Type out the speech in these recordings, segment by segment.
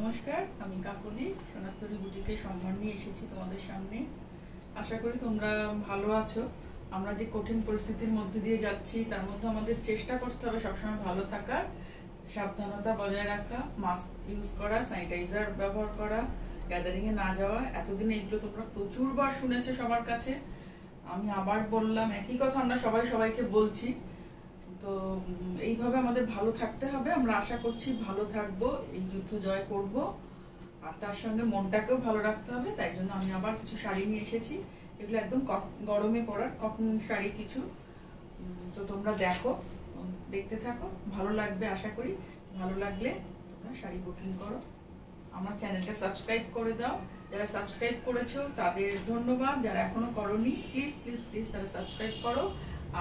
নমস্কার, আমি কাকলি সোনারতরী বুটিকে সম্মান নিয়ে এসেছি তোমাদের সামনে। আশা করি তোমরা ভালো আছো। আমরা যে কঠিন পরিস্থিতির মধ্যে দিয়ে যাচ্ছি তার মধ্যে আমাদের চেষ্টা করতে হবে সবসময় ভালো থাকার, সাবধানতা বজায় রাখা, মাস্ক ইউজ করা, স্যানিটাইজার ব্যবহার করা, গ্যাদারিং এ না যাওয়া। এতদিন এইগুলো তোমরা প্রচুরবার শুনেছো সবার কাছে, আমি আবার বললাম একই কথা, আমরা সবাই সবাইকে বলছি। তো এইভাবে আমাদের ভালো থাকতে হবে। আমরা আশা করছি ভালো থাকবো, এই যুদ্ধ জয় করব, আর তার সঙ্গে মনটাকেও ভালো রাখতে হবে। তাই জন্য আমি আবার কিছু শাড়ি নিয়ে এসেছি। এগুলো একদম গরমে পরার কটন শাড়ি কিছু। তো তোমরা দেখো, দেখতে থাকো, ভালো লাগবে আশা করি। ভালো লাগলে তোমরা শাড়ি বুকিং করো, আমার চ্যানেলটা সাবস্ক্রাইব করে দাও। যারা সাবস্ক্রাইব করেছো তাদের ধন্যবাদ, যারা এখনো করোনি প্লিজ প্লিজ প্লিজ তারা সাবস্ক্রাইব করো।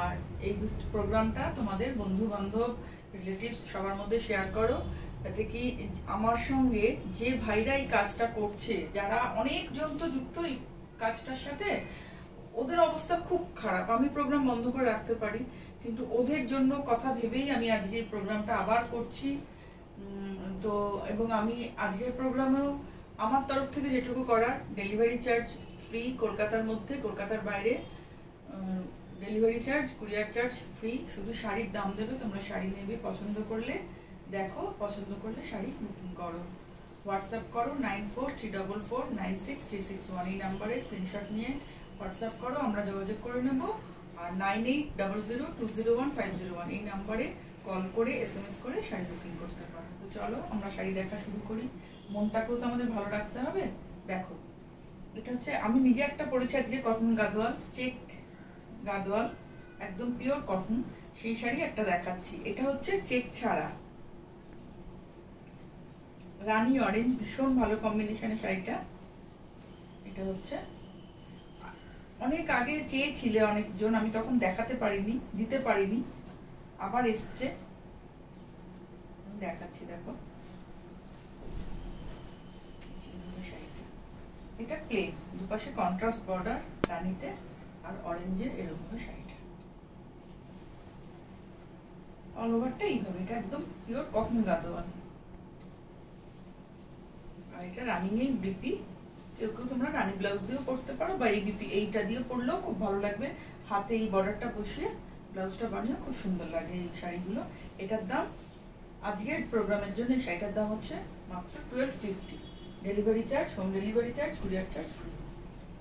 আর এই প্রোগ্রামটা তোমাদের বন্ধু বান্ধব রিলেটিভস সবার মধ্যে শেয়ার করো, যাতে কি আমার সঙ্গে যে ভাইরা এই কাজটা করছে, যারা অনেকজন তো যুক্ত এই কাজটার সাথে, ওদের অবস্থা খুব খারাপ। আমি প্রোগ্রাম বন্ধ করে রাখতে পারি, কিন্তু ওদের জন্য কথা ভেবেই আমি আজকে এই প্রোগ্রামটা আবার করছি। তো এবং আমি আজকের প্রোগ্রামেও আমার তরফ থেকে যেটুকু করার, ডেলিভারি চার্জ ফ্রি কলকাতার মধ্যে, কলকাতার বাইরে delivery charge, courier charge free. শুধু শাড়ির দাম দেবে, তোমরা শাড়ি নেবে, পছন্দ করলে দেখো, পছন্দ করলে শাড়ি বুকিং করো। হোয়াটসঅ্যাপ করো 9434496361, এই নাম্বারে স্ক্রিনশট নিয়ে হোয়াটসঅ্যাপ করো, আমরা যোগাযোগ করে নেব। আর 9800201501 এই নাম্বারে কল করে SMS করে শাড়ি বুকিং করতে পারো। তো চলো আমরা শাড়ি দেখা শুরু করি। মনটাকেও তো আমাদের ভালো রাখতে হবে। দেখো, এটা হচ্ছে আমি নিজে একটা পরেছি আজকে, কটন গাদোয়াল, চেক গাদোয়াল, একদম পিওর কটন। সেই শাড়ি একটা দেখাচ্ছি। এটা হচ্ছে চেক ছাড়া রানী অরেঞ্জ, ভীষণ ভালো কম্বিনেশনের শাড়িটা। এটা হচ্ছে অনেক আগে চেয়েছিলে অনেকজন, আমি তখন দেখাতে পারিনি, দিতে পারিনি, আবার এসছে, দেখাচ্ছি। দেখো শাড়িটা, এটা প্লেন, দুপাশে কন্ট্রাস্ট বর্ডার রানীতে আর অরেঞ্জে, এরকম শাড়িটা অল ওভারটা এইভাবে। এটা একদম পিওর কটন গাদোয়াল। আর এটা রানিং এই বিপি, কেউ কেউ তোমরা রানী ব্লাউজ দিয়েও পরতে পারো, বা এই বিপি এইটা দিয়ে পরলেও খুব ভালো লাগবে। হাতে এই বর্ডারটা বসিয়ে ব্লাউজটা বানিয়ে খুব সুন্দর লাগে এই শাড়িগুলো। এটার দাম আজকের প্রোগ্রামের জন্য এই শাড়িটার দাম হচ্ছে মাত্র 1250। Delivery charge, home delivery charge, courier charge free.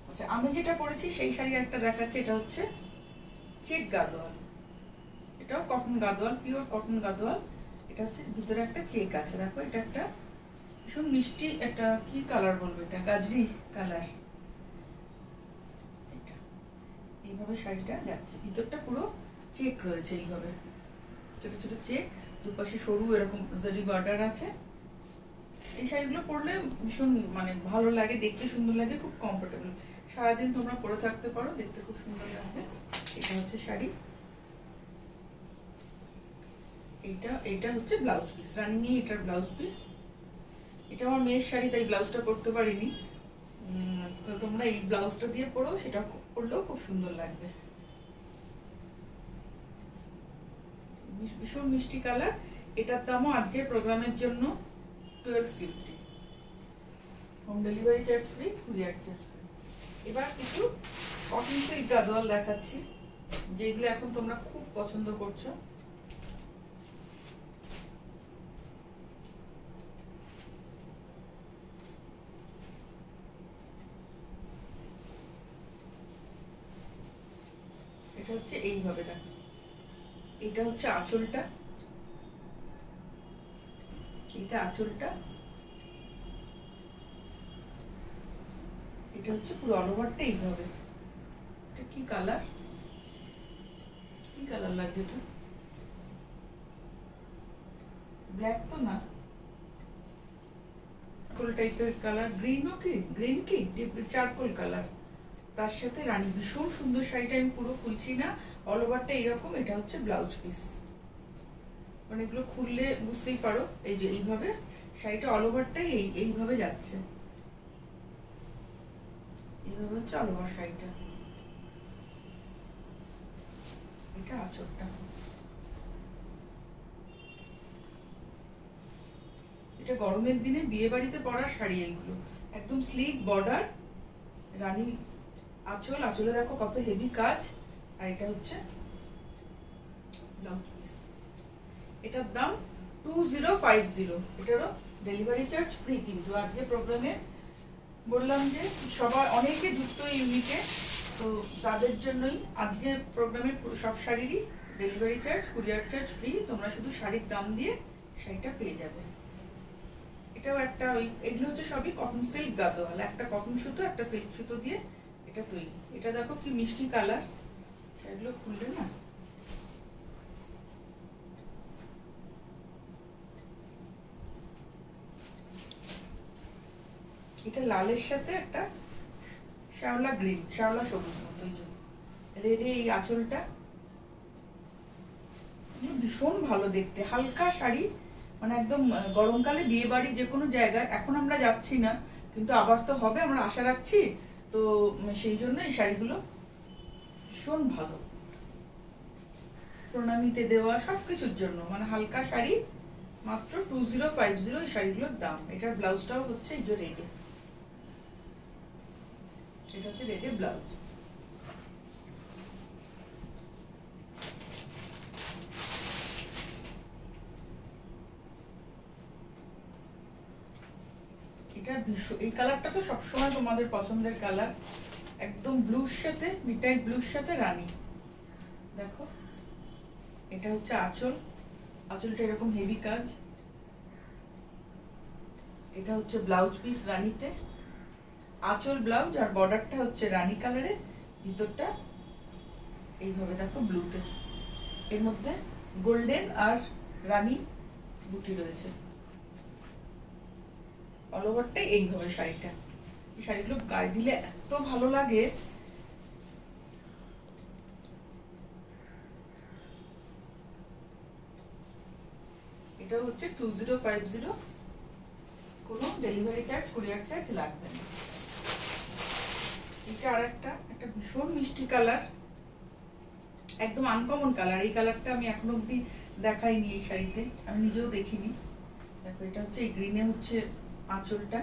আচ্ছা, আমি যেটা পরেছি সেই শাড়ি একটা দেখাচ্ছি। এটা হচ্ছে চেক গাদোয়াল, এটাও cotton Gadwal, pure cotton Gadwal. এটা হচ্ছে ভিতরে একটা চেক আছে, দেখো। এটা একটা ভীষণ মিষ্টি, একটা কি কালার বলবো, এটা গাজরি কালার। এটা এইভাবে শাড়িটা যাচ্ছে, ভিতরটা পুরো চেক রয়েছে, এইভাবে ছোট ছোট চেক, দুপাশে সরু এরকম জারি বর্ডার আছে। এই শাড়িগুলো পরলে ভীষণ মানে ভালো লাগে, দেখতে সুন্দর লাগে, খুব কমফোর্টেবল। সারাদিন তোমরা পরে থাকতে পারো, দেখতে খুব সুন্দর লাগবে। এটা হচ্ছে শাড়ি, এইটা হচ্ছে ব্লাউজ পিস, রানিং এ এটার ব্লাউজ পিস। এটা আমার মেয়ের শাড়ি, তাই ব্লাউজটা করতে পারিনি। তো তোমরা এই ব্লাউজটা দিয়ে পরো, সেটা পরলেও খুব সুন্দর লাগবে। ভীষণ মিষ্টি কালার। এটার দামও আজকের প্রোগ্রামের জন্য 1250। Home delivery charge free, courier charge free. এবার কিছু কটন সিল্ক গাদোয়াল দেখাচ্ছি, যেগুলো এখন তোমরা খুব পছন্দ করছো। এটা হচ্ছে এইভাবে, দেখো। এটা হচ্ছে আঁচলটা, এটা আঁচলটা, এটা হচ্ছে পুরো অল ওভারটা এইভাবে। এটা কি কালার, কি কালার লাগছে? এটা ব্ল্যাক তো না, চারকোল টাইপের কালার, গ্রিনও কি, গ্রিন কি চারকোল কালার, তার সাথে রানী। ভীষণ সুন্দর শাড়িটা, আমি পুরো খুলছি না, অল ওভারটা এরকম। এটা হচ্ছে ব্লাউজ পিস, মানে এগুলো খুললে বুঝতেই পারো। এই যে এইভাবে শাড়িটা অল ওভারটাই এইভাবে যাচ্ছে, এইভাবে হচ্ছে অল ওভার শাড়িটা। এটা আঁচলটা, এটা গরমের দিনে বিয়ে বাড়িতে পরার শাড়ি। এইগুলো একদম স্লিক বর্ডার, রানী আঁচল, আঁচলে দেখো কত হেভি কাজ। আর এটা হচ্ছে ব্লাউজ পিস। এটার দাম 2050। এটারও ডেলিভারি চার্জ ফ্রি। কিন্তু আজকে প্রোগ্রামে বললাম যে সবাই অনেকে যুক্ত ইউনিকে, তো তাদের জন্যই আজকে প্রোগ্রামের সব শাড়িরই delivery charge, courier charge free. তোমরা শুধু শাড়ির দাম দিয়ে শাড়িটা পেয়ে যাবে। এটাও একটা ওই, এগুলো হচ্ছে সবই কটন সিল্ক গাদোয়াল, একটা কটন সুতো একটা সিল্ক সুতো দিয়ে এটা তৈরি। এটা দেখো কি মিষ্টি কালার, শাড়িগুলো খুললে না এটা লালের সাথে একটা শ্যাওলা গ্রিন, শ্যাওলা সবুজ মতো, এই জন্য রেডে এই আঁচলটা ভীষণ ভালো দেখতে। হালকা শাড়ি, মানে একদম গরমকালে বিয়ে বাড়ি যে কোনো জায়গায়, এখন আমরা যাচ্ছি না কিন্তু আবার তো হবে, আমরা আশা রাখছি, তো সেই জন্য এই শাড়িগুলো ভীষণ ভালো। প্রণামীতে দেওয়া সবকিছুর জন্য, মানে হালকা শাড়ি, মাত্র 2050 এই শাড়িগুলোর দাম। এটার ব্লাউজটাও হচ্ছে এই যে রেডে, এটা হচ্ছে রেডে ব্লাউজ। এটা এই কালারটা তো সবসময় তোমাদের পছন্দের কালার, একদম ব্লুর সাথে, মিডনাইট ব্লুর সাথে রানী। দেখো এটা হচ্ছে আঁচল, আঁচলটা এরকম হেভি কাজ। এটা হচ্ছে ব্লাউজ পিস রানীতে, আঁচল ব্লাউজ, আর বর্ডারটা হচ্ছে রানী কালারের, ভিতরটা এইভাবে দেখো ব্লুতে, এর মধ্যে গোল্ডেন আর রানী বুটি রয়েছে। অল ওভারটাই এইভাবে শাড়িটা। এই শাড়িগুলো গায়ে দিলে এত ভালো লাগে। এটা হচ্ছে 2050, কোনো ডেলিভারি চার্জ, কুরিয়ার চার্জ লাগবে না। এটা আর একটা ভীষণ মিষ্টি কালার, একদম আনকমন কালার। এই কালারটা আমি এখনো অব্দি দেখাইনি এই শাড়িতে, আমি নিজেও দেখিনি। দেখো এটা হচ্ছে এই গ্রিনে হচ্ছে আঁচলটা,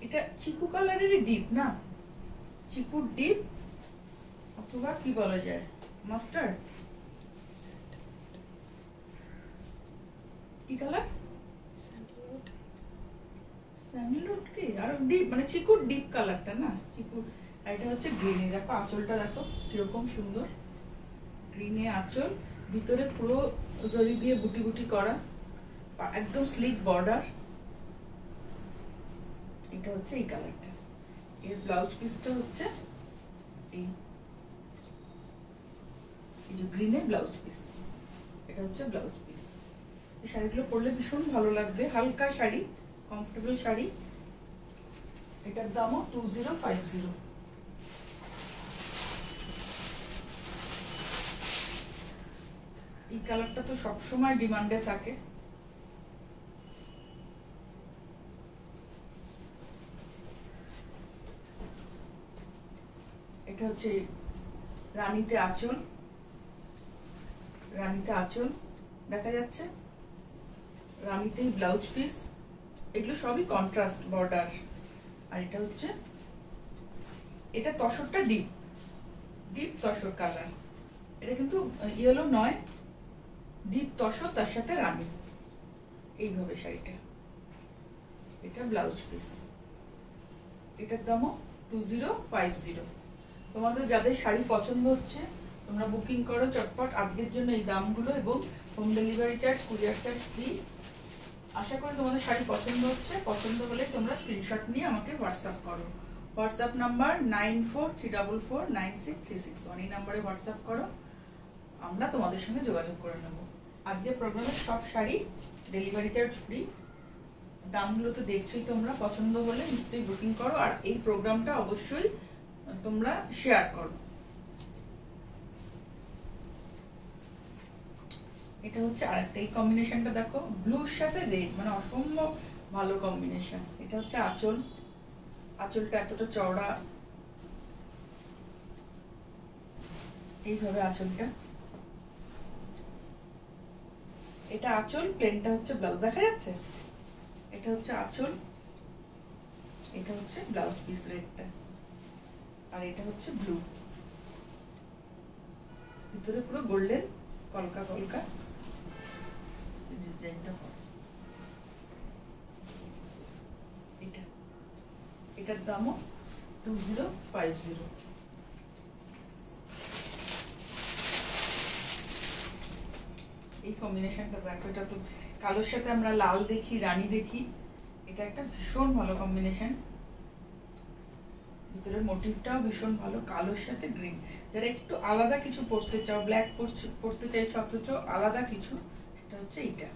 এটা চিকু কালারেরই ডিপ না, চিকুর ডিপ অথবা কি বলা যায় মাস্টার্ড, কি কালার স্যান্ডলউড কি আর ডিপ, মানে চিকুর ডিপ কালারটা না, চিকুর। আর এটা হচ্ছে গ্রিনে, দেখো আঁচলটা দেখো কিরকম সুন্দর, গ্রিনে আঁচল, ভিতরে পুরো জরি দিয়ে বুটি বুটি করা, একদম স্লিক বর্ডার। এটা হচ্ছে এই কালারটা। এর ব্লাউজ পিসটা হচ্ছে এই যে গ্রিনে ব্লাউজ পিস, এটা হচ্ছে ব্লাউজ পিস। এই শাড়িগুলো পরলে ভীষণ ভালো লাগবে, হালকা শাড়ি, কমফোর্টেবল শাড়ি। এটার দামও 2050। এই কালারটা তো সবসময় ডিমান্ডে থাকে। এটা হচ্ছে রানীতে আঁচল, রানীতে আঁচল দেখা যাচ্ছে, রানীতেই ব্লাউজ পিস। এগুলো সবই কন্ট্রাস্ট বর্ডার। আর এটা হচ্ছে, এটা তসরটা ডিপ, ডিপ তসর কালার। এটা কিন্তু ইয়েলো নয়, ডিপ তসর, তার সাথে রানী, এইভাবে শাড়িটা। এটা ব্লাউজ পিস, এটার দামও 2050। তোমাদের যাদের শাড়ি পছন্দ হচ্ছে তোমরা বুকিং করো চটপট আজকের জন্য এই দামগুলো, এবং home delivery charge, courier charge free. আশা করি তোমাদের শাড়ি পছন্দ হচ্ছে। পছন্দ হলে তোমরা স্ক্রিনশট নিয়ে আমাকে হোয়াটসঅ্যাপ করো। হোয়াটসঅ্যাপ নাম্বার 9434496361, এই নাম্বারে হোয়াটসঅ্যাপ করো, আমরা তোমাদের সঙ্গে যোগাযোগ করে নেব। আজকে প্রোগ্রামের সব শাড়ি ডেলিভারি চার্জ ফ্রি। দামগুলো তো দেখছোই তোমরা, পছন্দ হলে নিশ্চয়ই বুকিং করো, আর এই প্রোগ্রামটা অবশ্যই তোমরা শেয়ার করো। এটা হচ্ছে আরেকটা, এই কম্বিনেশনটা দেখো, ব্লুর সাথে রেড, মানে অসম্ভব ভালো কম্বিনেশন। এটা হচ্ছে আঁচল, আঁচলটা এতটা চওড়া, এইভাবে আঁচলটা, এটা আঁচল, প্লেনটা হচ্ছে ব্লাউজ, দেখা যাচ্ছে? এটা হচ্ছে আঁচল, এটা হচ্ছে ব্লাউজ পিস রেডটা, আর এটা হচ্ছে ব্লু, ভিতরে পুরো গোল্ডেন কলকা কলকা ডিজাইনটা। এটা, এটার দামও 2050। এই কম্বিনেশনটা দেখো, এটা তো কালোর সাথে আমরা লাল দেখি, রানী দেখি, এটা একটা ভীষণ ভালো কম্বিনেশন। ভিতরের মোটিভটাও ভীষণ ভালো, কালোর সাথে গ্রিন। যারা একটু আলাদা কিছু পড়তে চাও, ব্ল্যাক পড়তে চাইছো অথচ আলাদা কিছু, এটা হচ্ছে এইটা।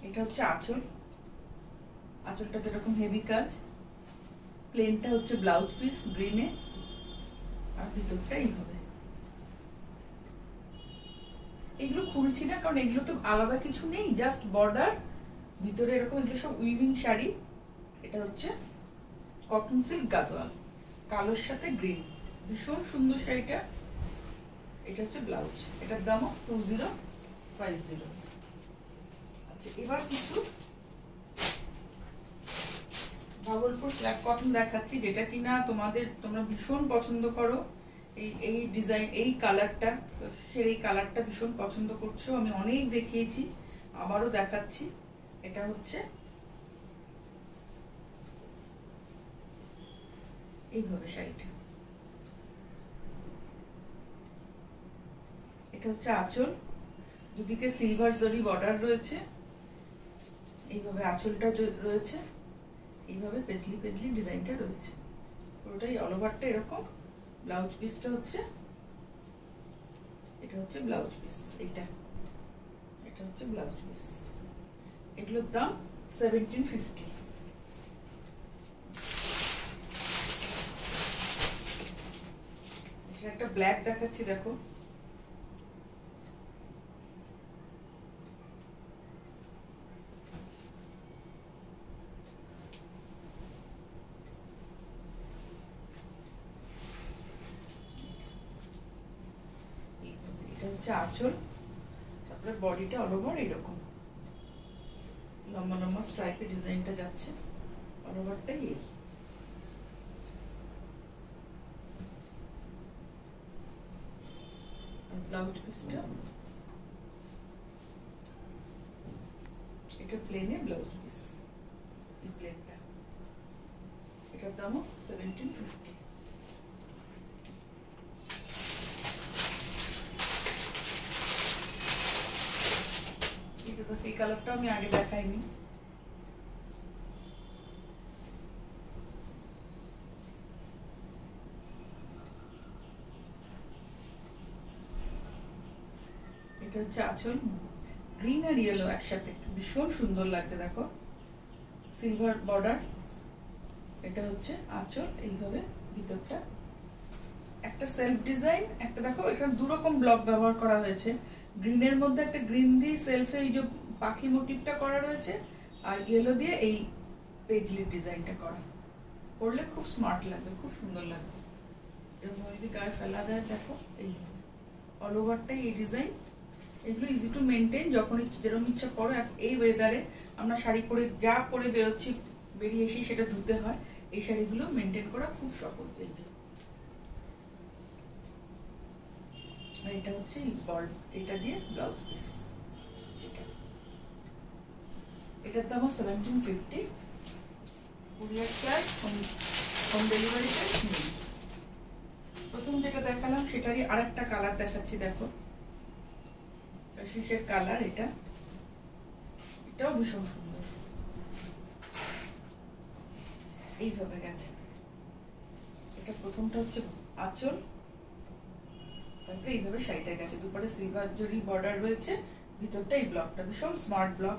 এটা হচ্ছে আঁচল, আঁচলটাতে এরকম হেভি কাজ, প্লেনটা হচ্ছে ব্লাউজ পিস গ্রিনে, আর ভিতরটা এইভাবে। এগুলো খুলছি না কারণ এগুলো তো আলাদা কিছু নেই, জাস্ট বর্ডার, ভিতরে এরকম, এগুলো সব উইভিং শাড়ি। এটা হচ্ছে কটন সিল্ক গাদোয়াল, কালোর সাথে গ্রিন, ভীষণ সুন্দর শাড়িটা। এটা হচ্ছে ব্লাউজ, এটার দামও 2050। আচ্ছা, এবার কিছু ভাগলপুর স্ল্যাব কটন দেখাচ্ছি, যেটা কিনা তোমরা ভীষণ পছন্দ করো। এই ডিজাইন, এই কালারটা, সেই কালারটা ভীষণ পছন্দ করছো, আমি অনেক দেখিয়েছি, আবারও দেখাচ্ছি। এটা হচ্ছে এইভাবে শাড়িটা, এটা হচ্ছে আঁচল, দুদিকে সিলভার জরি বর্ডার রয়েছে, এইভাবে আঁচলটা রয়েছে, এইভাবে পেজলি পেজলি ডিজাইনটা রয়েছে, পুরোটাই অল ওভারটা এরকম। ব্লাউজ পিসটা হচ্ছে, এটা হচ্ছে ব্লাউজ পিস, এটা হচ্ছে ব্লাউজ পিস। এগুলোর দাম 1750। একটা ব্ল্যাক দেখাচ্ছি, দেখো, এটা হচ্ছে আঁচল, তারপরে বডিটা অল ওভার এরকম লম্বা লম্বা স্ট্রাইপে ডিজাইনটা যাচ্ছে, অল ওভারটাই এই। ব্লাউজ পিসটা, এটা প্লেনে ব্লাউজ পিস, এই প্লেনটা, এটার দামও 1750। এই কালারটা আমি আগে দেখাইনি, এটা হচ্ছে আঁচল, গ্রিন আর ইয়েলো একসাথে ভীষণ সুন্দর লাগছে, দেখো, সিলভার বর্ডার। এটা হচ্ছে আঁচল, এইভাবে ভিতরটা একটা সেলফ ডিজাইন, একটা দেখো এখানে দুরকম ব্লক ব্যবহার করা হয়েছে, গ্রিনের মধ্যে একটা গ্রিন দিয়ে সেলফে এই যে পাখি মোটিভটা করা রয়েছে, আর ইয়েলো দিয়ে এই পেজলি ডিজাইনটা করা, পরলে খুব স্মার্ট লাগবে, খুব সুন্দর লাগবে। এরকম যদি গায়ে ফেলা দেয়, দেখো এই অল ওভারটাই এই ডিজাইন। এগুলো ইজি টু মেনটেন, যখন যেরকম ইচ্ছা করো। এই ওয়েদারে আমরা শাড়ি পরে যা পরে বেরোচ্ছি, বেরিয়ে এসে সেটা ধুতে হয়, এই শাড়িগুলো মেনটেন করা খুব সহজ। এই যে এটা হচ্ছে এটা দিয়ে ব্লাউজ পিস, এটার দাম 1750, courier charge, home delivery charge নেই। প্রথম যেটা দেখালাম সেটারই আরেকটা কালার দেখাচ্ছি, দেখো, শেষের কালার, এটাও ভীষণ সুন্দর, এইভাবে গেছে। এটা প্রথমটা হচ্ছে আঁচল, তারপরে এইভাবে শাড়িটা গেছে, দুপারে সিলভার জরি বর্ডার রয়েছে, ভিতরটা এই ব্লকটা ভীষণ স্মার্ট ব্লক।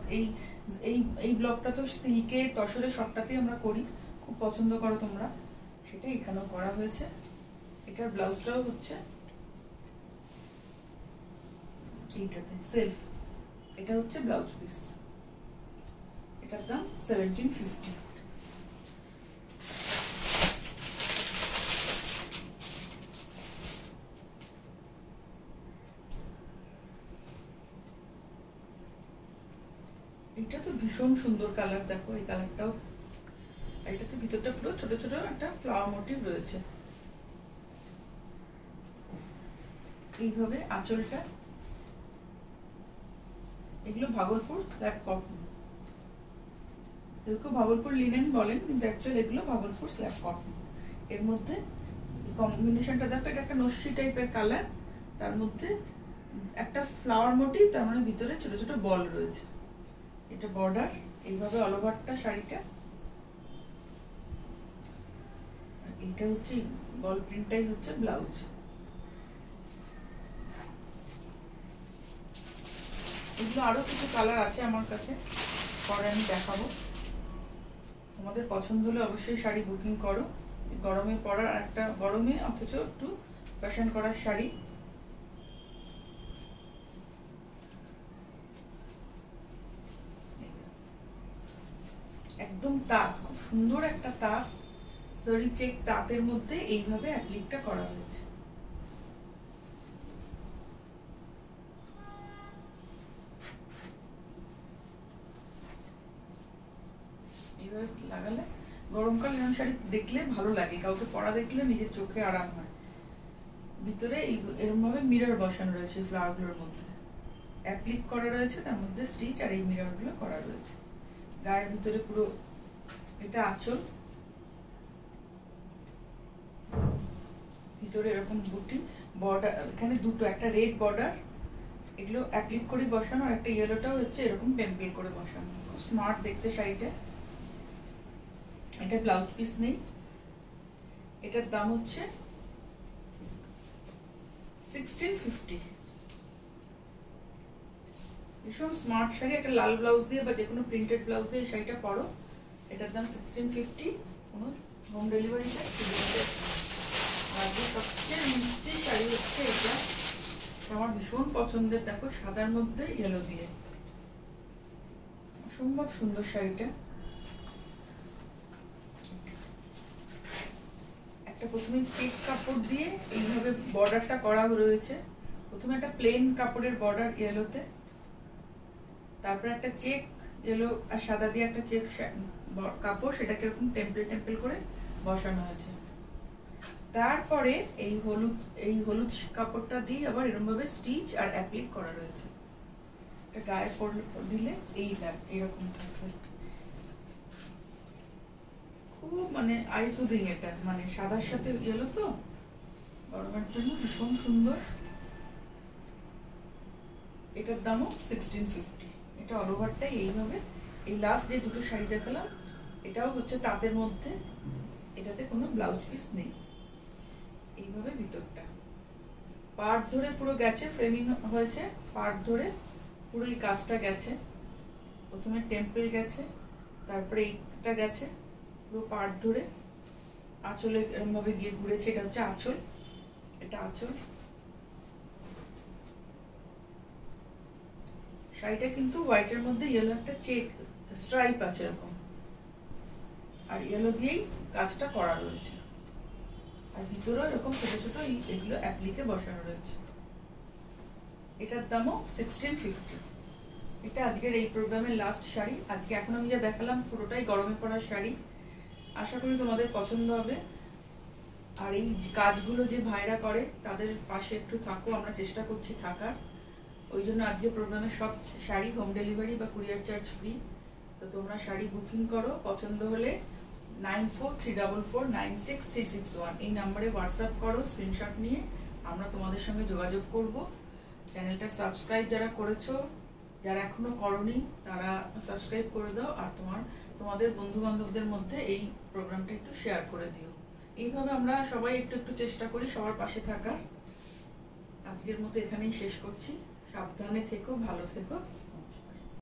এই ব্লকটা তো সিল্কে, তসরে সবটাতেই আমরা করি, খুব পছন্দ করো তোমরা, সেটা এখানেও করা হয়েছে। এটার ব্লাউজটাও হচ্ছে এইটাতে সেলফ, এটা হচ্ছে ব্লাউজ পিস, এটার দাম 1750। এটা তো ভীষণ সুন্দর কালার, দেখো এই কালারটাও। এটাতে ভিতরটা পুরো ছোট ছোট একটা ফ্লাওয়ার মোটিভ রয়েছে। এইভাবে আঁচলটা, এগুলো ভাগলপুর স্ল্যাব কটন, এগুলো ভাগলপুর লিনেন বলেন, কিন্তু অ্যাকচুয়ালি এগুলো ভাগলপুর স্ল্যাব কটন। এর মধ্যে কম্বিনেশনটা দেখো, এটা একটা নস্যি টাইপের কালার, তার মধ্যে একটা ফ্লাওয়ার মোটিভ, তার মানে ভিতরে ছোট ছোট বল রয়েছে। এটা বর্ডার, এইভাবে অল ওভারটা শাড়িটা। এইটা হচ্ছে বল প্রিন্টটাই হচ্ছে ব্লাউজ। এগুলো আরো কিছু কালার আছে আমার কাছে, পরে আমি দেখাবো। তোমাদের পছন্দ হলে অবশ্যই শাড়ি বুকিং করো। গরমে পরার একটা, গরমে অথচ একটু ফ্যাশন করার শাড়ি। একদম তাঁত, খুব সুন্দর একটা তাঁত, জরি চেক তাঁতের মধ্যে এইভাবে অ্যাপ্লিকটা করা হয়েছে। এইভাবে লাগালে গরমকাল এরকম শাড়ি দেখলে ভালো লাগে, কাউকে পরা দেখলে নিজের চোখে আরাম হয়। ভিতরে এরকম ভাবে মিরর বসানো রয়েছে, ফ্লাওয়ার গুলোর মধ্যে অ্যাপ্লিক করা রয়েছে, তার মধ্যে স্টিচ আর এই মিরর গুলো করা রয়েছে। গায়ের ভিতরে পুরো, এটা আঁচল, ভিতরে এরকম বুটি বর্ডার, এখানে দুটো, একটা রেড বর্ডার, এগুলো অ্যাপ্লিক করে বসানো, আর একটা ইয়েলোটাও হচ্ছে এরকম টেম্পল করে বসানো। খুব স্মার্ট দেখতে শাড়িটা। এটা ব্লাউজ পিস নেই। এটার দাম হচ্ছে 1650। ভীষণ স্মার্ট শাড়ি, একটা লাল ব্লাউজ দিয়ে বা যে কোনো প্রিন্টেড ব্লাউজ দিয়ে এই শাড়িটা পরো। এটার দাম 1650। কোনো হোম ডেলিভারি চাই। আর সবচেয়ে মিষ্টি শাড়ি হচ্ছে এটা, আমার ভীষণ পছন্দের। দেখো সাদার মধ্যে ইয়েলো দিয়ে, অসম্ভব সুন্দর শাড়িটা। একটা প্রথমে চেক কাপড় দিয়ে এইভাবে বর্ডারটা করা রয়েছে। প্রথমে একটা প্লেন কাপড়ের বর্ডার ইয়েলোতে, তারপরে একটা চেক ইয়েলো আর সাদা দিয়ে একটা চেক কাপড়, সেটাকে এরকম টেম্পল করে বসানো হয়েছে। তারপরে এই হলুদ কাপড়টা দিয়ে আবার এরকম ভাবে স্টিচ আর অ্যাপ্লিক করা রয়েছে। এটা গায়ে দিলে এইরকম থাকবে, খুব মানে আই সুদিং। এটা মানে সাদার সাথে ইয়েলো তো, গরমের জন্য ভীষণ সুন্দর। এটার দামও 1650। এটা অল ওভারটাই এইভাবে। এই লাস্ট যে দুটো শাড়ি দেখালাম, এটাও হচ্ছে তাঁতের মধ্যে, এটাতে কোনো ব্লাউজ পিস নেই। এইভাবে ভিতরটা পার্ট ধরে পুরো গেছে, ফ্রেমিং হয়েছে পার্ট ধরে, পুরো এই কাজটা গেছে। প্রথমে টেম্পল গেছে, তারপরে এইটা গেছে পুরো পার্ট ধরে, আঁচলে এরকম ভাবে গিয়ে ঘুরেছে। এটা হচ্ছে আঁচল, এটা আঁচল। শাড়িটা কিন্তু হোয়াইটের মধ্যে ইয়েলো একটা চেক স্ট্রাইপ আছে এরকম, আর ইয়েলো দিয়েই কাজটা করা রয়েছে। আর ভিতরেও এরকম ছোট ছোট এগুলো অ্যাপ্লিকে বসানো রয়েছে। এটার দামও 1650। এটা আজকের এই প্রোগ্রামের লাস্ট শাড়ি। আজকে এখন আমি যা দেখালাম পুরোটাই গরমে পড়ার শাড়ি। আশা করি তোমাদের পছন্দ হবে। আর এই কাজগুলো যে ভাইরা করে তাদের পাশে একটু থাকো, আমরা চেষ্টা করছি থাকার। ওই জন্য আজকে প্রোগ্রামের সব শাড়ি হোম ডেলিভারি বা কুরিয়ার চার্জ ফ্রি। তো তোমরা শাড়ি বুকিং করো, পছন্দ হলে 9434496361 এই নম্বরে হোয়াটসঅ্যাপ করো স্ক্রিনশট নিয়ে, আমরা তোমাদের সঙ্গে যোগাযোগ করব। চ্যানেলটা সাবস্ক্রাইব যারা করেছো, যারা এখনো করোনি তারা সাবস্ক্রাইব করে দাও, আর তোমাদের বন্ধু বান্ধবদের মধ্যে এই প্রোগ্রামটা একটু শেয়ার করে দিও। এইভাবে আমরা সবাই একটু একটু চেষ্টা করি সবার পাশে থাকার। আজকের মতো এখানেই শেষ করছি। সাবধানে থেকো, ভালো থেকো।